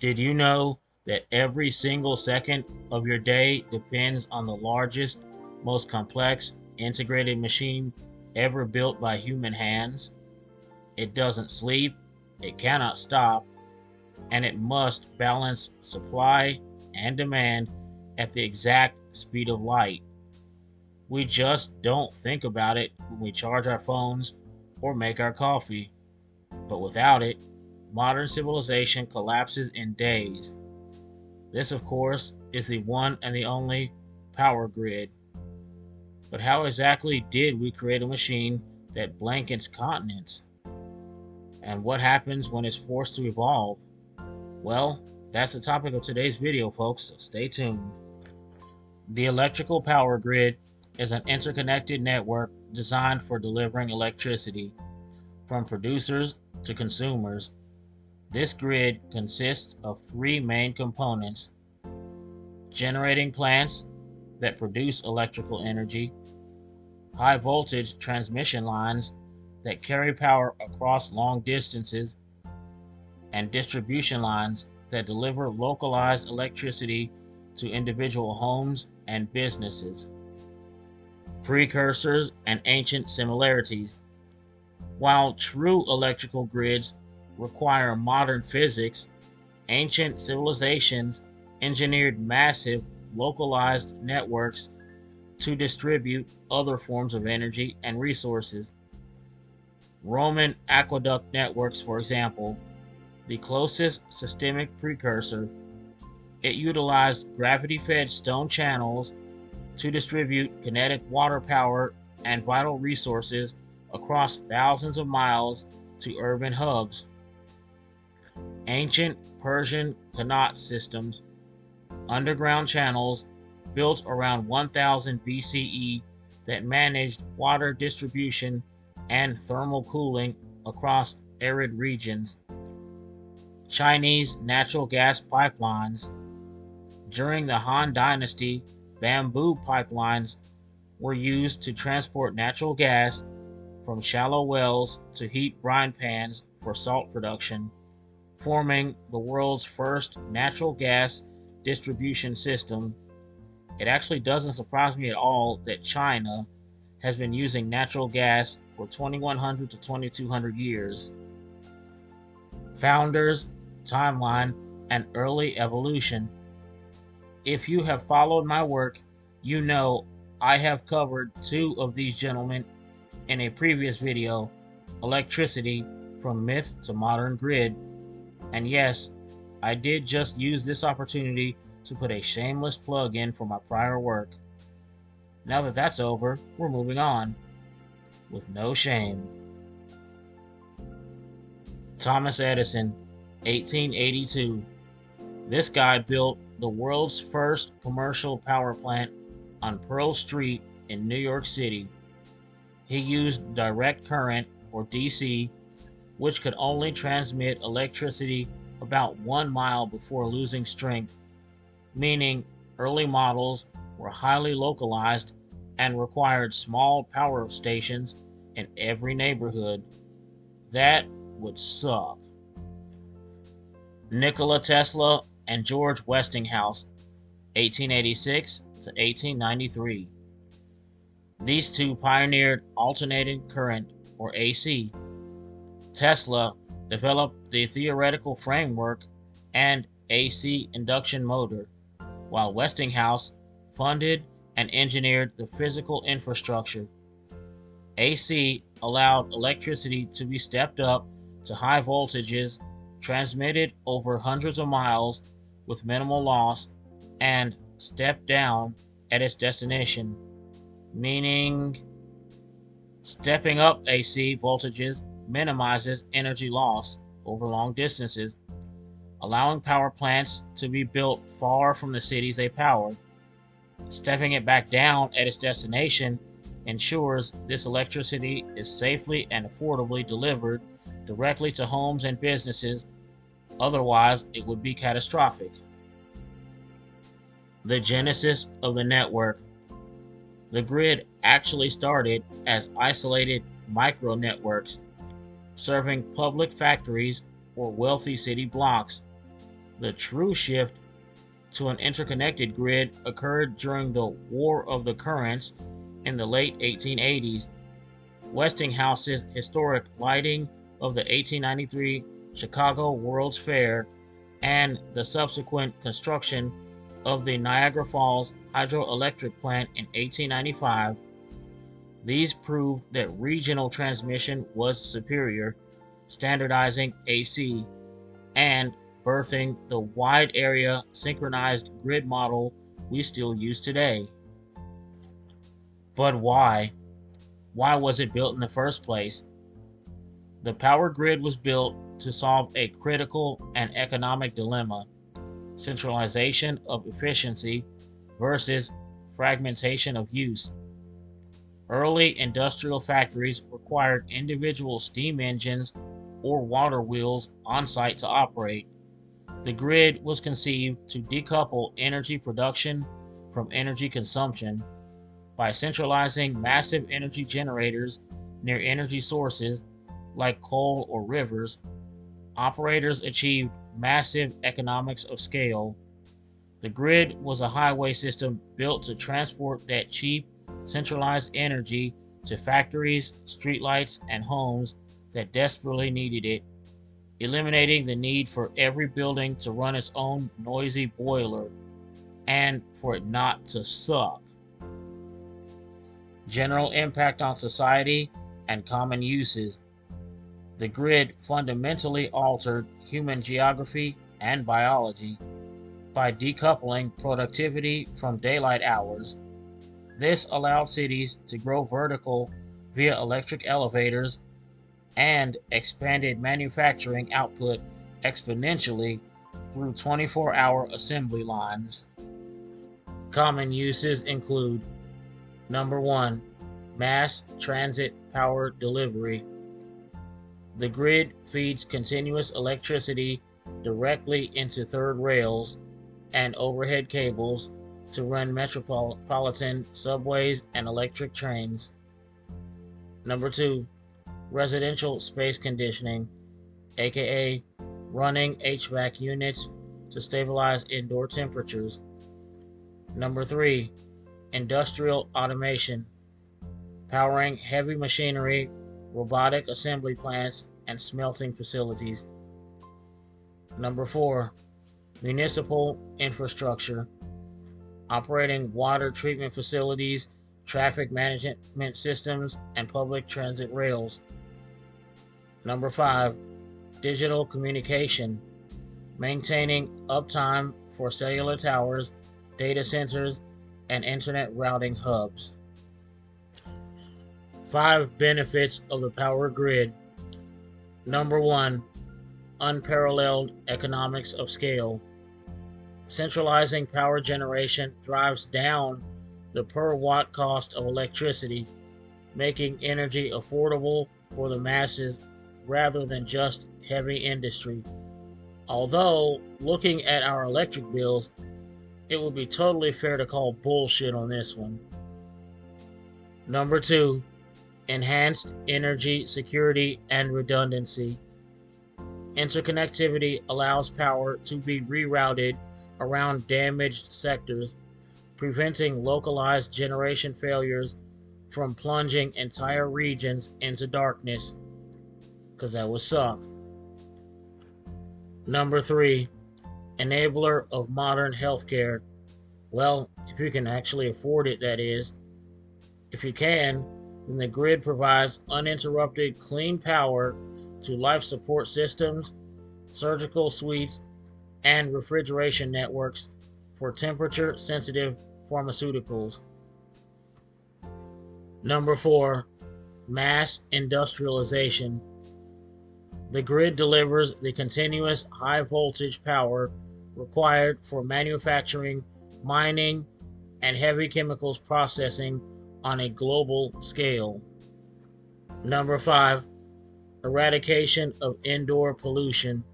Did you know that every single second of your day depends on the largest, most complex integrated machine ever built by human hands? It doesn't sleep, it cannot stop, and it must balance supply and demand at the exact speed of light. We just don't think about it when we charge our phones or make our coffee, but without it, modern civilization collapses in days. This, of course, is the one and the only power grid. But how exactly did we create a machine that blankets continents? And what happens when it's forced to evolve? Well, that's the topic of today's video, folks, so stay tuned. The electrical power grid is an interconnected network designed for delivering electricity from producers to consumers. This grid consists of three main components: generating plants that produce electrical energy, high voltage transmission lines that carry power across long distances, and distribution lines that deliver localized electricity to individual homes and businesses. Precursors and ancient similarities. While true electrical grids require modern physics, ancient civilizations engineered massive, localized networks to distribute other forms of energy and resources. Roman aqueduct networks, for example, the closest systemic precursor, it utilized gravity-fed stone channels to distribute kinetic water power and vital resources across thousands of miles to urban hubs. Ancient Persian Qanat systems, underground channels built around 1000 BCE that managed water distribution and thermal cooling across arid regions. Chinese natural gas pipelines. During the Han Dynasty, bamboo pipelines were used to transport natural gas from shallow wells to heat brine pans for salt production, forming the world's first natural gas distribution system. It actually doesn't surprise me at all that China has been using natural gas for 2100 to 2200 years. Founders, timeline, and early evolution. If you have followed my work, you know I have covered two of these gentlemen in a previous video, Electricity from Myth to Modern Grid. And yes, I did just use this opportunity to put a shameless plug in for my prior work. Now that that's over, we're moving on, with no shame. Thomas Edison, 1882. This guy built the world's first commercial power plant on Pearl Street in New York City. He used direct current, or DC, which could only transmit electricity about 1 mile before losing strength, meaning early models were highly localized and required small power stations in every neighborhood. That would suck. Nikola Tesla and George Westinghouse, 1886 to 1893. These two pioneered alternating current, or AC. Tesla developed the theoretical framework and AC induction motor, while Westinghouse funded and engineered the physical infrastructure. AC allowed electricity to be stepped up to high voltages, transmitted over hundreds of miles with minimal loss, and stepped down at its destination, meaning stepping up AC voltages minimizes energy loss over long distances, allowing power plants to be built far from the cities they power. Stepping it back down at its destination ensures this electricity is safely and affordably delivered directly to homes and businesses, otherwise it would be catastrophic. The genesis of the network. The grid actually started as isolated micro networks, serving public factories or wealthy city blocks. The true shift to an interconnected grid occurred during the War of the Currents in the late 1880s. Westinghouse's historic lighting of the 1893 Chicago World's Fair and the subsequent construction of the Niagara Falls hydroelectric plant in 1895, these proved that regional transmission was superior, standardizing AC and birthing the wide area synchronized grid model we still use today. But why? Why was it built in the first place? The power grid was built to solve a critical and economic dilemma: centralization of efficiency versus fragmentation of use. Early industrial factories required individual steam engines or water wheels on site to operate. The grid was conceived to decouple energy production from energy consumption. By centralizing massive energy generators near energy sources like coal or rivers, operators achieved massive economics of scale. The grid was a highway system built to transport that cheap, centralized energy to factories, streetlights, and homes that desperately needed it, eliminating the need for every building to run its own noisy boiler and for it not to suck. General impact on society and common uses. The grid fundamentally altered human geography and biology by decoupling productivity from daylight hours. This allowed cities to grow vertical via electric elevators and expanded manufacturing output exponentially through 24-hour assembly lines. Common uses include: number 1, mass transit power delivery. The grid feeds continuous electricity directly into third rails and overhead cables to run metropolitan subways and electric trains. Number 2, residential space conditioning, aka running HVAC units to stabilize indoor temperatures. Number 3, industrial automation, powering heavy machinery, robotic assembly plants, and smelting facilities. Number 4, municipal infrastructure, operating water treatment facilities, traffic management systems, and public transit rails. Number 5, digital communication, maintaining uptime for cellular towers, data centers, and internet routing hubs. 5 benefits of the power grid. Number 1, unparalleled economics of scale. Centralizing power generation drives down the per watt cost of electricity, making energy affordable for the masses rather than just heavy industry. Although, looking at our electric bills, it would be totally fair to call bullshit on this one. Number 2, enhanced energy security and redundancy. Interconnectivity allows power to be rerouted around damaged sectors, preventing localized generation failures from plunging entire regions into darkness, because that would suck. Number 3, enabler of modern healthcare. Well, if you can actually afford it, that is. If you can, then the grid provides uninterrupted clean power to life support systems, surgical suites, and refrigeration networks for temperature-sensitive pharmaceuticals. Number 4, mass industrialization. The grid delivers the continuous high-voltage power required for manufacturing, mining, and heavy chemicals processing on a global scale. Number 5, eradication of indoor pollution.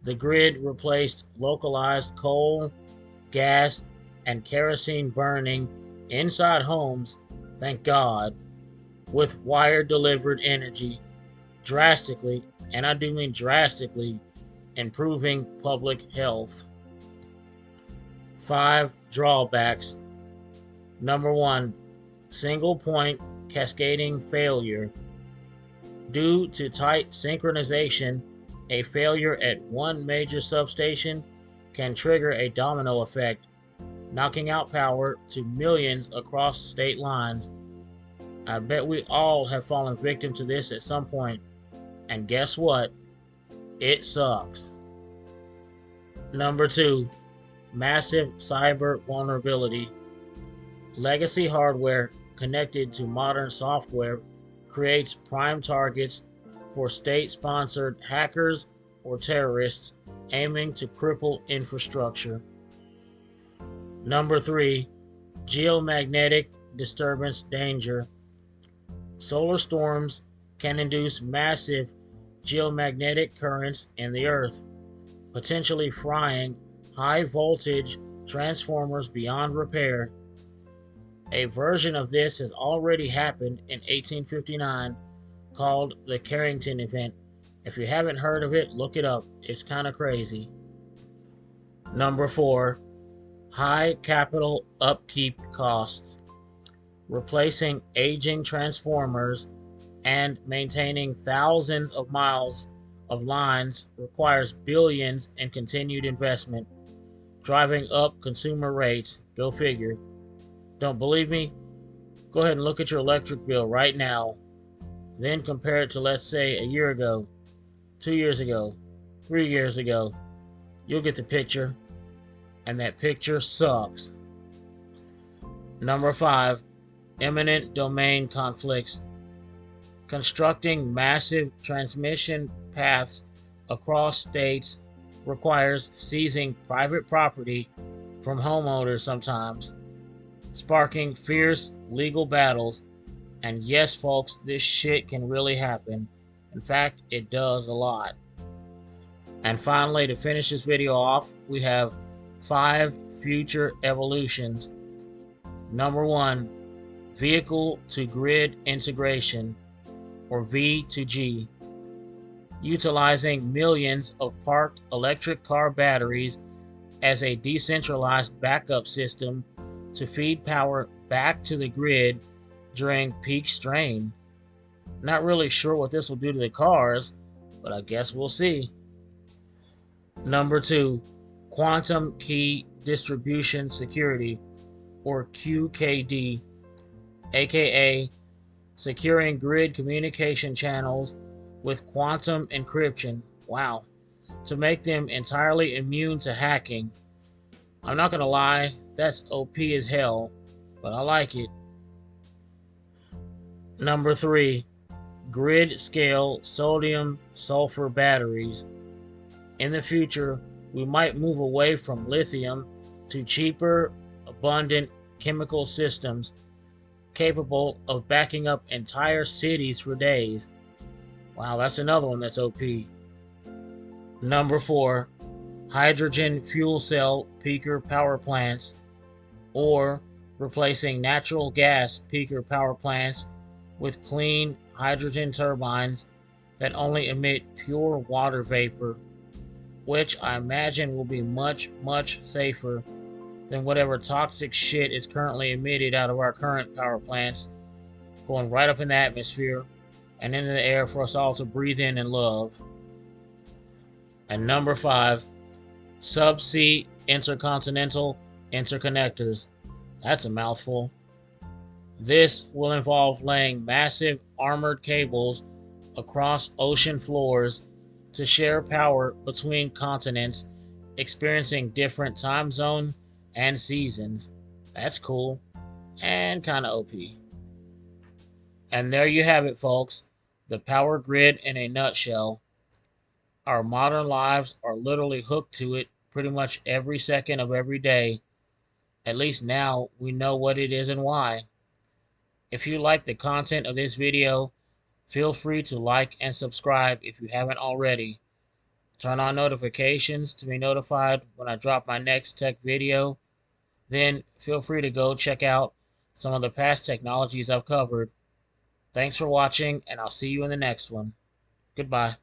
The grid replaced localized coal, gas, and kerosene burning inside homes, thank God, with wire-delivered energy, drastically, and I do mean drastically, improving public health. 5 drawbacks. Number 1, single point cascading failure. Due to tight synchronization, a failure at one major substation can trigger a domino effect, knocking out power to millions across state lines. I bet we all have fallen victim to this at some point, and guess what? It sucks. Number 2, massive cyber vulnerability. Legacy hardware connected to modern software creates prime targets for state-sponsored hackers or terrorists aiming to cripple infrastructure. Number 3, geomagnetic disturbance danger. Solar storms can induce massive geomagnetic currents in the Earth, potentially frying high-voltage transformers beyond repair. A version of this has already happened in 1859 called the Carrington event. If you haven't heard of it, look it up. It's kind of crazy. Number 4, high capital upkeep costs. Replacing aging transformers and maintaining thousands of miles of lines requires billions in continued investment, driving up consumer rates. Go figure. Don't believe me? Go ahead and look at your electric bill right now. Then compare it to, let's say, a year ago, 2 years ago, 3 years ago. You'll get the picture. And that picture sucks. Number 5, eminent domain conflicts. Constructing massive transmission paths across states requires seizing private property from homeowners sometimes, sparking fierce legal battles. And yes, folks, this shit can really happen. In fact, it does a lot. And finally, to finish this video off, we have 5 future evolutions. Number 1, vehicle to grid integration, or V2G. Utilizing millions of parked electric car batteries as a decentralized backup system to feed power back to the grid during peak strain. Not really sure what this will do to the cars, but I guess we'll see. Number 2, quantum key distribution security, or QKD, aka securing grid communication channels with quantum encryption. Wow. To make them entirely immune to hacking. I'm not gonna lie, that's OP as hell, but I like it. Number 3, grid scale sodium sulfur batteries. In the future, we might move away from lithium to cheaper, abundant chemical systems capable of backing up entire cities for days. Wow, that's another one that's OP. Number 4, hydrogen fuel cell peaker power plants, or replacing natural gas peaker power plants with clean hydrogen turbines that only emit pure water vapor, which I imagine will be much, much safer than whatever toxic shit is currently emitted out of our current power plants, going right up in the atmosphere and into the air for us all to breathe in and love. And number 5, subsea intercontinental interconnectors. That's a mouthful. This will involve laying massive armored cables across ocean floors to share power between continents experiencing different time zones and seasons. That's cool and kind of OP. And there you have it, folks. The power grid in a nutshell. Our modern lives are literally hooked to it pretty much every second of every day. At least now we know what it is and why. If you like the content of this video, feel free to like and subscribe if you haven't already. Turn on notifications to be notified when I drop my next tech video. Then feel free to go check out some of the past technologies I've covered. Thanks for watching, and I'll see you in the next one. Goodbye.